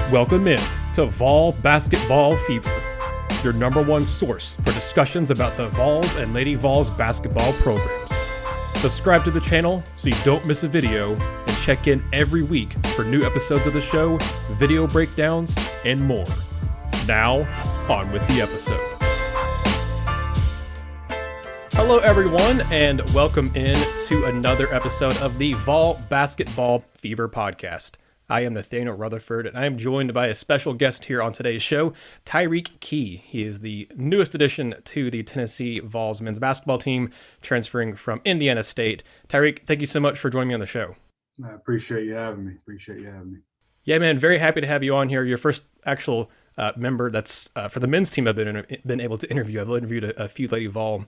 Welcome in to Vol Basketball Fever, your number one source for discussions about the Vols and Lady Vols basketball programs. Subscribe to the channel so you don't miss a video, and check in every week for new episodes of the show, video breakdowns, and more. Now, on with the episode. Hello everyone, and welcome in to another episode of the Vol Basketball Fever podcast. I am Nathanael Rutherford, and I am joined by a special guest here on today's show, Tyreke Key. He is the newest addition to the Tennessee Vols men's basketball team, transferring from Indiana State. Tyreke, thank you so much for joining me on the show. I appreciate you having me. Yeah, man, very happy to have you on here. Your first actual member that's for the men's team I've been able to interview. I've interviewed a few Lady Vol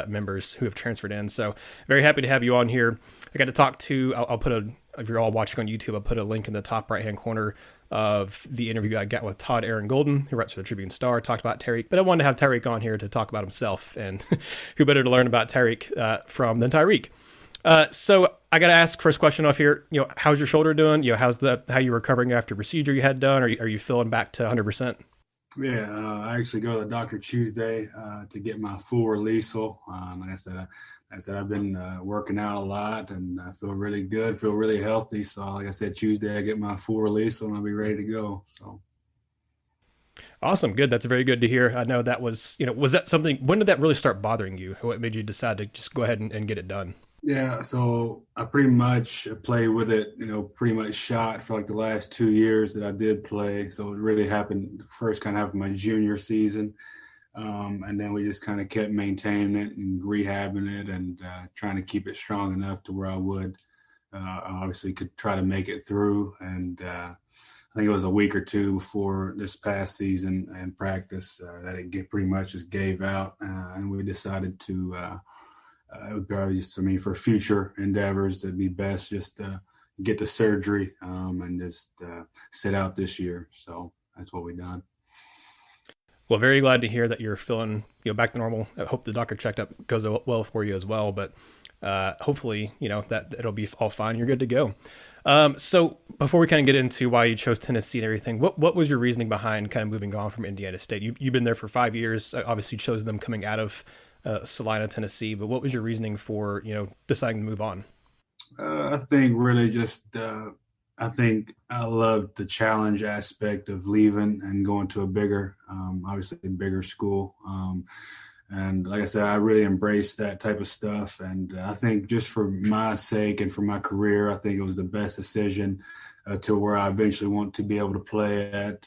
members who have transferred in, so very happy to have you on here. I got to talk to, I'll put if you're all watching on YouTube, I'll put a link in the top right-hand corner of the interview I got with Todd Aaron Golden, who writes for the Tribune Star, talked about Tyreke, but I wanted to have Tyreke on here to talk about himself, and who better to learn about Tyreke from than Tyreke. So I got to ask, first question off here, how's your shoulder doing? How you recovering after procedure you had done? Are you feeling back to 100%? Yeah, I actually go to the doctor Tuesday to get my full releasal. Like I said, I've been working out a lot, and I feel really good, feel really healthy. So like I said, Tuesday I get my full releasal and I'll be ready to go. So awesome, good. That's very good to hear. I know that was that something? When did that really start bothering you? What made you decide to just go ahead and get it done? Yeah, so I pretty much played with it, pretty much shot for like the last 2 years that I did play. So it really happened my junior season. And then we just kind of kept maintaining it and rehabbing it and trying to keep it strong enough to where I would obviously could try to make it through. And I think it was a week or two before this past season and practice that it pretty much just gave out. And we decided to it would probably just for me for future endeavors, it'd be best just to get the surgery and just sit out this year. So that's what we done. Well, very glad to hear that you're feeling back to normal. I hope the doctor checkup goes well for you as well. But hopefully, that it'll be all fine. You're good to go. So before we kind of get into why you chose Tennessee and everything, what was your reasoning behind kind of moving on from Indiana State? You've been there for 5 years. Obviously, chose them coming out of Salina, Tennessee. But what was your reasoning for deciding to move on? I think really just. I think I loved the challenge aspect of leaving and going to a bigger school. And like I said, I really embraced that type of stuff. And I think just for my sake and for my career, I think it was the best decision to where I eventually want to be able to play at,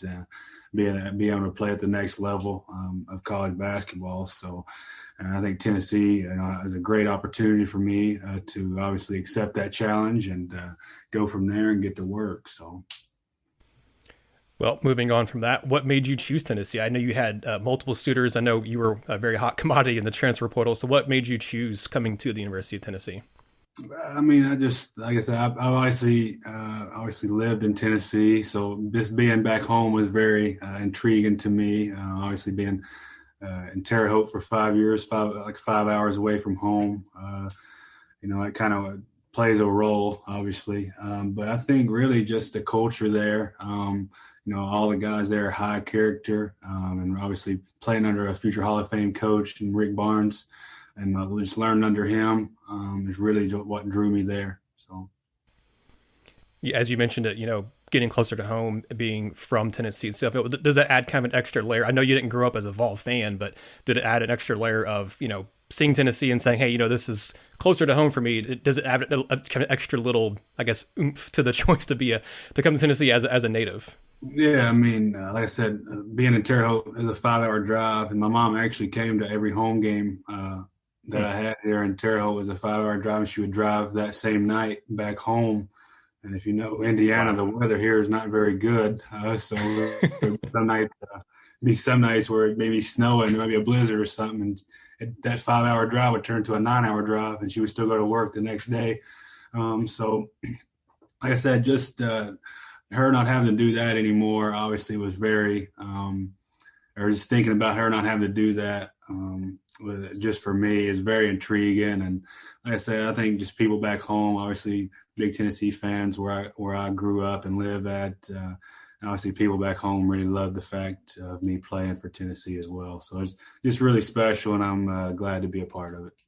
be able to play at the next level of college basketball. So I think Tennessee is a great opportunity for me to obviously accept that challenge and go from there and get to work. So, well, moving on from that, what made you choose Tennessee? I know you had multiple suitors. I know you were a very hot commodity in the transfer portal. So what made you choose coming to the University of Tennessee? I mean, like I said, I obviously lived in Tennessee. So just being back home was very intriguing to me. Obviously being in Terre Haute for 5 years, 5 hours away from home. It kind of plays a role, obviously. But I think really just the culture there, all the guys there are high character, and obviously playing under a future Hall of Fame coach and Rick Barnes, and just learning under him is really what drew me there. So, yeah, as you mentioned it, getting closer to home, being from Tennessee and stuff, does that add kind of an extra layer? I know you didn't grow up as a Vol fan, but did it add an extra layer of, seeing Tennessee and saying, hey, this is closer to home for me? Does it add a kind of extra little, I guess, oomph to the choice to come to Tennessee as a native? Yeah, I mean, like I said, being in Terre Haute is a 5-hour drive, and my mom actually came to every home game that I had here in Terre Haute. Was a 5-hour drive, and she would drive that same night back home. And if you know Indiana, the weather here is not very good. So some nights where it may be snowing, there might be a blizzard or something, and that 5-hour drive would turn to a 9-hour drive, and she would still go to work the next day. So, like I said, just her not having to do that anymore obviously was very, or just thinking about her not having to do that just for me is very intriguing. And like I said, I think just people back home, obviously big Tennessee fans where I grew up and live at. obviously people back home really love the fact of me playing for Tennessee as well. So it's just really special, and I'm glad to be a part of it.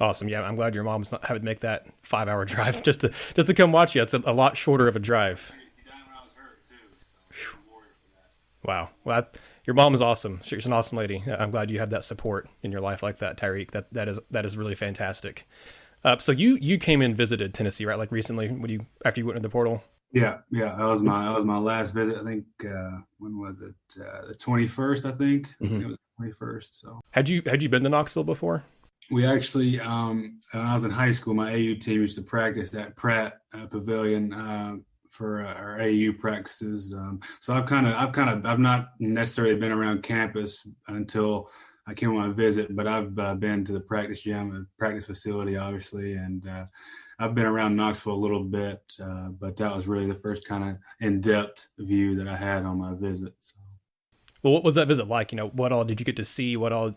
Awesome. Yeah, I'm glad your mom's not having to make that 5 hour drive just to come watch you. It's a lot shorter of a drive. He died when I was hurt too, so I'm a warrior for that. Wow. Well, your mom is awesome. She's an awesome lady. I'm glad you have that support in your life like that, Tyreke. That is really fantastic. So you came and visited Tennessee, right? Like recently, when you after you went into the portal. Yeah, yeah, that was my last visit. I think when was it? The 21st, I think. I think Hmm. it was the 21st. So Had you been to Knoxville before? we actually, when I was in high school, my AU team used to practice at Pratt Pavilion for our AU practices. So I've not necessarily been around campus until I came on a visit, but I've been to the practice gym, practice facility, obviously, and I've been around Knoxville a little bit, but that was really the first kind of in-depth view that I had on my visit. So. Well, what was that visit like? What all did you get to see? What all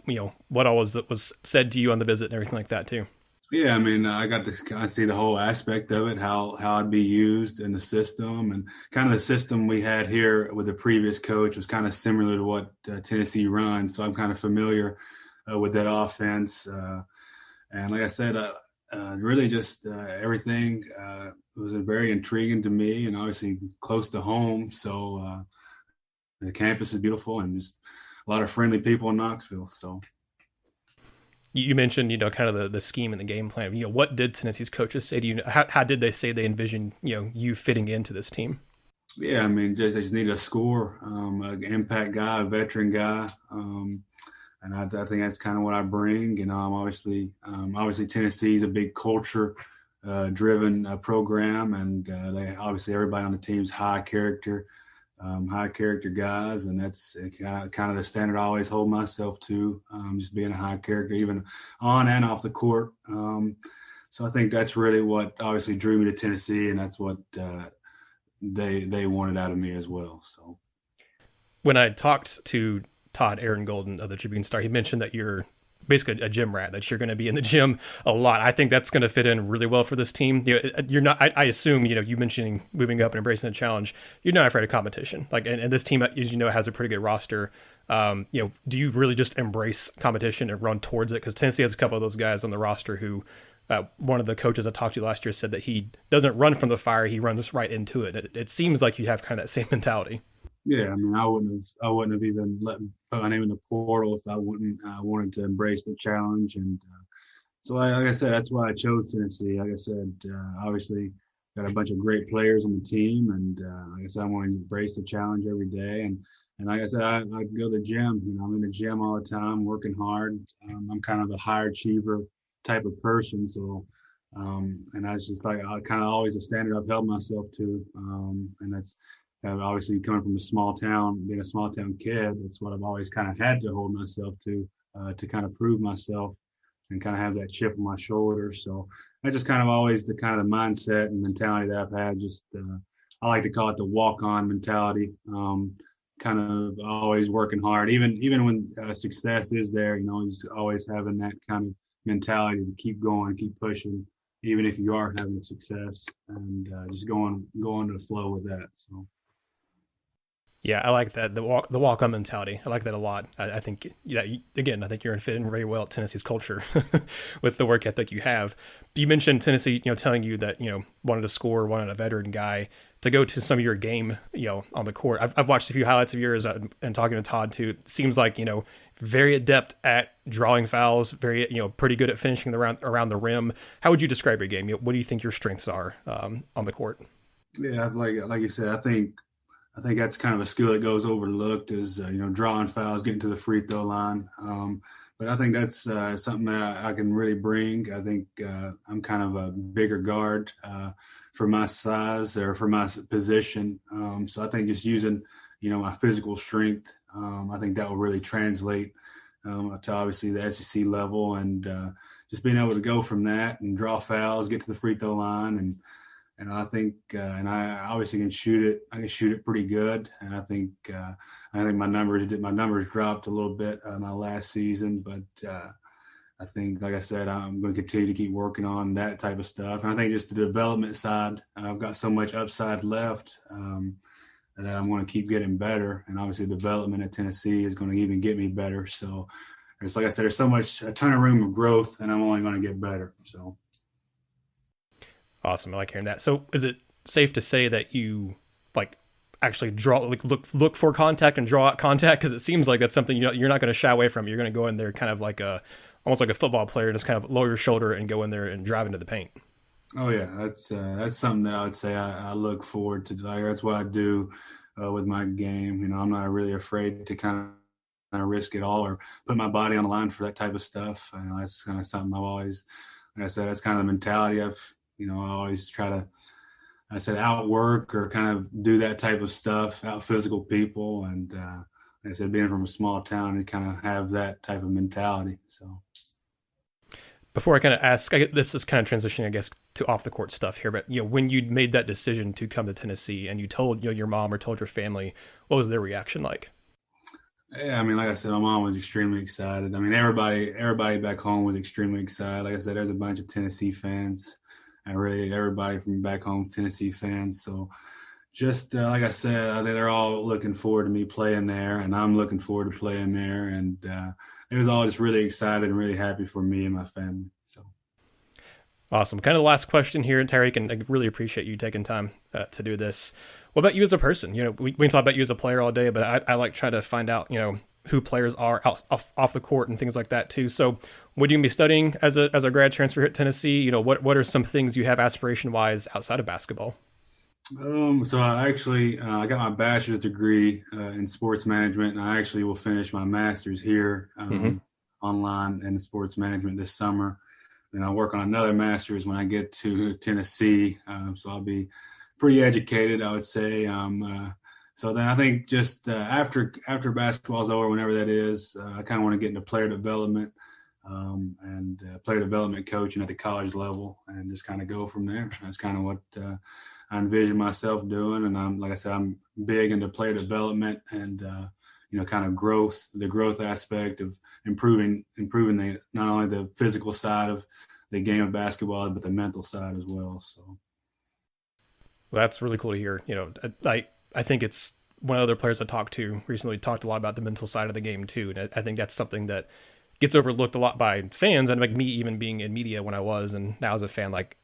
was said to you on the visit and everything like that too? Yeah, I mean, I got to kind of see the whole aspect of it, how I'd be used in the system, and kind of the system we had here with the previous coach was kind of similar to what Tennessee runs. So I'm kind of familiar with that offense. And like I said, really just everything was very intriguing to me, and obviously close to home. So the campus is beautiful, and just a lot of friendly people in Knoxville. So. You mentioned, kind of the scheme and the game plan. What did Tennessee's coaches say to you? How did they say they envision, you fitting into this team? Yeah, I mean, they just need a score, an impact guy, a veteran guy, and I think that's kind of what I bring. I'm obviously Tennessee's a big culture driven program, and they obviously everybody on the team's high character guys, and that's kind of the standard I always hold myself to, just being a high character, even on and off the court. So I think that's really what obviously drew me to Tennessee, and that's what they wanted out of me as well. So When I talked to Todd Aaron Golden of the Tribune Star, he mentioned that you're basically a gym rat, that you're going to be in the gym a lot. I think that's going to fit in really well for this team. You're not. I assume you mentioning moving up and embracing the challenge. You're not afraid of competition. Like, and this team, as you know, has a pretty good roster. Do you really just embrace competition and run towards it? Because Tennessee has a couple of those guys on the roster who. One of the coaches I talked to last year said that he doesn't run from the fire; he runs right into it. It seems like you have kind of that same mentality. yeah, I mean, I wouldn't have even put my name in the portal if I wouldn't wanted to embrace the challenge. And so, like I said, that's why I chose Tennessee. Like I said, obviously got a bunch of great players on the team, and like I said, I want to embrace the challenge every day. And like I said, I go to the gym. I'm in the gym all the time, working hard. I'm kind of a high achiever type of person, so. And that's just like kind of always a standard I've held myself to, and that's obviously coming from a small town, being a small town kid. That's what I've always kind of had to hold myself to kind of prove myself and kind of have that chip on my shoulder. So that's just kind of always the kind of mindset and mentality that I've had. Just I like to call it the walk-on mentality. Kind of always working hard, even when success is there. Just always having that kind of mentality to keep going, keep pushing, even if you are having success, and just going to the flow with that. So. Yeah, I like that the walk on mentality. I like that a lot. I think again, I think you're fitting very well at Tennessee's culture with the work ethic you have. You mentioned Tennessee, telling you that wanted to score, wanted a veteran guy to go to some of your game, on the court. I've watched a few highlights of yours and talking to Todd too. It seems like very adept at drawing fouls, very pretty good at finishing around the rim. How would you describe your game? What do you think your strengths are on the court? Yeah, like you said, I think that's kind of a skill that goes overlooked is drawing fouls, getting to the free throw line. But I think that's something that I can really bring. I think I'm kind of a bigger guard for my size or for my position. So I think just using my physical strength, I think that will really translate to obviously the SEC level, and just being able to go from that and draw fouls, get to the free throw line, and I think, and I obviously can shoot it. I can shoot it pretty good, and I think my numbers dropped a little bit my last season, but I think, like I said, I'm going to continue to keep working on that type of stuff. And I think just the development side, I've got so much upside left that I'm going to keep getting better. And obviously, development at Tennessee is going to even get me better. So, it's like I said, there's a ton of room of growth, and I'm only going to get better. So, Awesome. I like hearing that. So is it safe to say that you like actually draw like look for contact and draw out contact? Because it seems like that's something you're not going to shy away from. You're going to go in there kind of like a almost like a football player, just kind of lower your shoulder and go in there and drive into the paint. oh yeah, that's something that I would say I look forward to. Like, that's what I do with my game. I'm not really afraid to kind of risk it all or put my body on the line for that type of stuff. That's kind of something I've always, like I said, that's kind of the mentality I always try to, I said, outwork or kind of do that type of stuff, out physical people. And like I said, being from a small town and kind of have that type of mentality. So. Before I kind of ask, this is kind of transitioning, I guess, to off the court stuff here. But when you made that decision to come to Tennessee and you told your mom or told your family, what was their reaction like? Yeah, I mean, like I said, my mom was extremely excited. I mean, everybody back home was extremely excited. Like I said, there's a bunch of Tennessee fans, and really everybody from back home, Tennessee fans. So, just like I said, I think they're all looking forward to me playing there, and I'm looking forward to playing there. And it was all just really excited and really happy for me and my family. So. Awesome. Kind of the last question here, Tyreke, and I really appreciate you taking time to do this. What about you as a person? We can talk about you as a player all day, but I like trying to find out, who players are off the court and things like that too. So, would you be studying as a grad transfer at Tennessee? What are some things you have aspiration wise outside of basketball? So I actually I got my bachelor's degree in sports management, and I actually will finish my master's here Mm-hmm. online in sports management this summer. Then I'll work on another master's when I get to Tennessee. So I'll be pretty educated, I would say. So then I think just after basketball's over, whenever that is, I kind of want to get into player development and player development coaching at the college level, and just kind of go from there. That's kind of what I envision myself doing. And like I said, I'm big into player development and kind of the growth aspect of improving not only the physical side of the game of basketball, but the mental side as well. So. Well, that's really cool to hear. I think it's one of the other players I talked to recently talked a lot about the mental side of the game too, and I think that's something that gets overlooked a lot by fans, and like me even being in media when I was, and now as a fan, like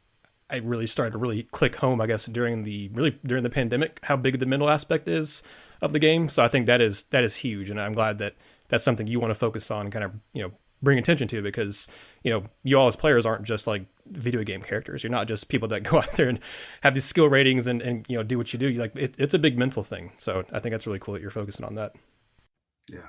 I really started to really click home, I guess, during the pandemic, how big the mental aspect is of the game. So I think that is huge, and I'm glad that that's something you want to focus on and kind of bring attention to, because you all as players aren't just like video game characters. You're not just people that go out there and have these skill ratings and do what you do. It's a big mental thing. So I think that's really cool that you're focusing on that. Yeah.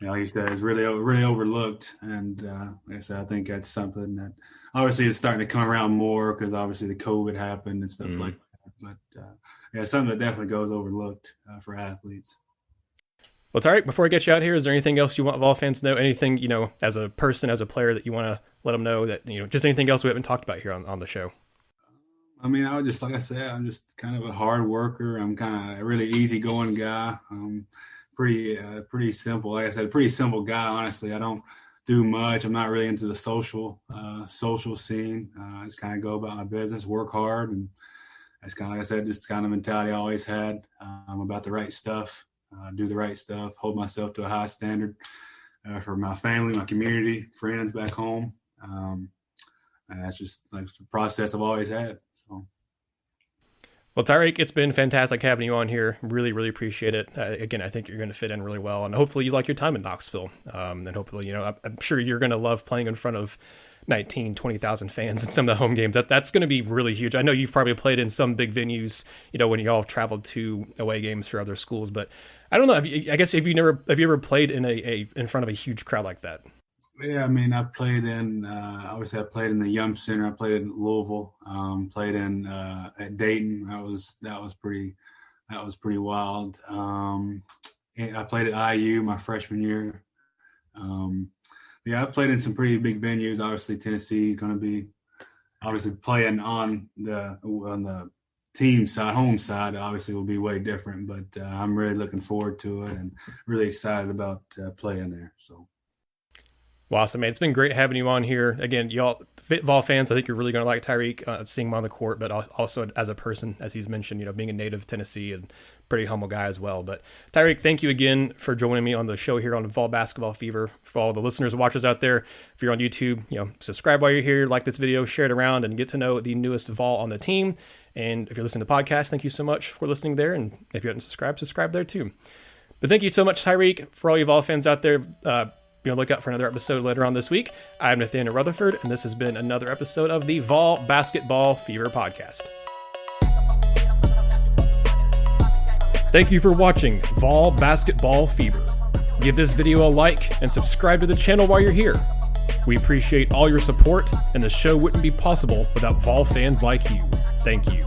Like you said, it's really overlooked, and like I said, I think that's something that obviously is starting to come around more because obviously the COVID happened and stuff like that. But yeah, something that definitely goes overlooked for athletes. Well, Tariq, before I get you out here, is there anything else you want Vol fans to know? Anything as a person, as a player, that you want to let them know, that just anything else we haven't talked about here on the show? I mean, I would just, like I said, I'm just kind of a hard worker. I'm kind of a really easygoing guy. Pretty simple. Like I said, pretty simple guy. Honestly, I don't do much. I'm not really into the social scene. I just kind of go about my business, work hard, and that's kind of, like I said, just kind of mentality I always had. I'm about the right stuff, do the right stuff, hold myself to a high standard for my family, my community, friends back home. And that's just like the process I've always had. So. Well, Tariq, it's been fantastic having you on here. Really, really appreciate it. Again, I think you're going to fit in really well, and hopefully you like your time in Knoxville. And hopefully, I'm sure you're going to love playing in front of 19, 20,000 fans in some of the home games. That's going to be really huge. I know you've probably played in some big venues, when you all have traveled to away games for other schools, but I don't know. I guess have you ever played in front of a huge crowd like that? Yeah, I mean, I've played in. Obviously, I played in the Yum Center. I played in Louisville. Played in at Dayton. That was pretty wild. I played at IU my freshman year. Yeah, I've played in some pretty big venues. Obviously, Tennessee is going to be obviously playing on the team side, home side. Obviously, will be way different. But I'm really looking forward to it and really excited about playing there. So. Well, awesome, man. It's been great having you on here. Again, y'all, Vol fans, I think you're really going to like Tyreke, seeing him on the court, but also as a person, as he's mentioned, being a native Tennessee and pretty humble guy as well. But Tyreke, thank you again for joining me on the show here on Vol Basketball Fever. For all the listeners and watchers out there, if you're on YouTube, subscribe while you're here, like this video, share it around, and get to know the newest Vol on the team. And if you're listening to the podcast, thank you so much for listening there. And if you haven't subscribe there too. But thank you so much, Tyreke. For all you Vol fans out there, look out for another episode later on this week. I'm Nathanael Rutherford, and this has been another episode of the Vol Basketball Fever podcast. Thank you for watching Vol Basketball Fever. Give this video a like and subscribe to the channel while you're here. We appreciate all your support, and the show wouldn't be possible without Vol fans like you. Thank you.